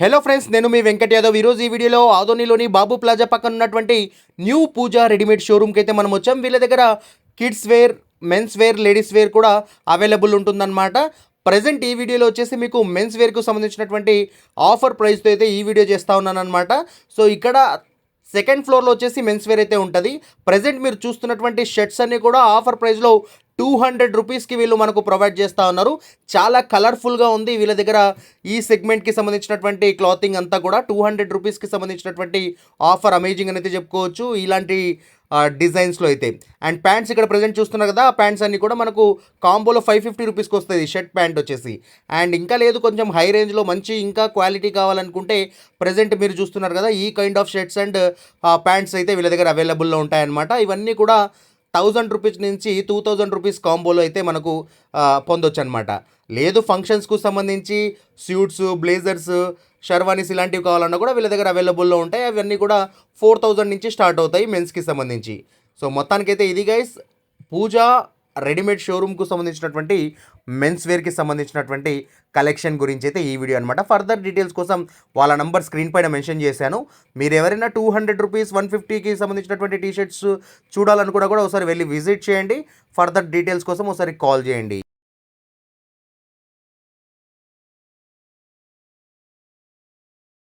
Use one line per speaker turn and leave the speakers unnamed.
Hello friends, నేను మీ వెంకట్ యాదవ్. ఈరోజు ఈ వీడియోలో ఆదోనిలోని బాబు ప్లాజా పక్కన ఉన్నటువంటి న్యూ పూజా రెడీమేడ్ షోరూమ్కి అయితే మనం వచ్చాం. వీళ్ళ దగ్గర kids wear, men's wear, ladies wear కూడా అవైలబుల్ ఉంటుందన్నమాట. ప్రజెంట్ ఈ వీడియోలో వచ్చేసి మీకు మెన్స్ వేర్కు సంబంధించినటువంటి ఆఫర్ ప్రైస్తో అయితే ఈ వీడియో చేస్తూ ఉన్నాను అనమాట. సో ఇక్కడ సెకండ్ ఫ్లోర్లో వచ్చేసి మెన్స్ వేర్ అయితే ఉంటుంది. ప్రజెంట్ మీరు చూస్తున్నటువంటి షర్ట్స్ అన్నీ కూడా ఆఫర్ ప్రైస్లో 200 రూపీస్కి వీళ్ళు మనకు ప్రొవైడ్ చేస్తూ ఉన్నారు. చాలా కలర్ఫుల్గా ఉంది వీళ్ళ దగ్గర. ఈ సెగ్మెంట్కి సంబంధించినటువంటి క్లాతింగ్ అంతా కూడా 200 రూపీస్కి సంబంధించినటువంటి ఆఫర్ అమేజింగ్ అని అయితే చెప్పుకోవచ్చు ఇలాంటి డిజైన్స్లో అయితే. అండ్ ప్యాంట్స్ ఇక్కడ ప్రజెంట్ చూస్తున్నారు కదా, ఆ ప్యాంట్స్ అన్నీ కూడా మనకు కాంబోలో 550 రూపీస్కి వస్తుంది షర్ట్ ప్యాంట్ వచ్చేసి. అండ్ ఇంకా లేదు, కొంచెం హై రేంజ్లో మంచి ఇంకా క్వాలిటీ కావాలనుకుంటే ప్రజెంట్ మీరు చూస్తున్నారు కదా, ఈ kind of shirts and pants అయితే వీళ్ళ దగ్గర అవైలబుల్లో ఉంటాయన్నమాట. ఇవన్నీ కూడా 1000 రూపీస్ నుంచి 2000 రూపీస్ కాంబోలో అయితే మనకు పొందొచ్చు అనమాట. లేదు ఫంక్షన్స్కు సంబంధించి స్యూట్స్, బ్లేజర్స్, షర్వానీస్ ఇలాంటివి కావాలన్నా కూడా వీళ్ళ దగ్గర అవైలబుల్లో ఉంటాయి. అవన్నీ కూడా 4000 నుంచి స్టార్ట్ అవుతాయి మెన్స్కి సంబంధించి. సో మొత్తానికైతే ఇది గైస్ పూజా రెడీమేడ్ షోరూమ్కు సంబంధించినటువంటి మెన్స్ వేర్కి సంబంధించినటువంటి కలెక్షన్ గురించి అయితే ఈ వీడియో అనమాట. ఫర్దర్ డీటెయిల్స్ కోసం వాళ్ళ నంబర్ స్క్రీన్ పైన మెన్షన్ చేశాను. మీరు ఎవరైనా 200 రూపీస్, 150కి సంబంధించినటువంటి టీషర్ట్స్ చూడాలనుకున్నా కూడా ఒకసారి వెళ్ళి విజిట్ చేయండి. ఫర్దర్ డీటెయిల్స్ కోసం ఒకసారి కాల్ చేయండి.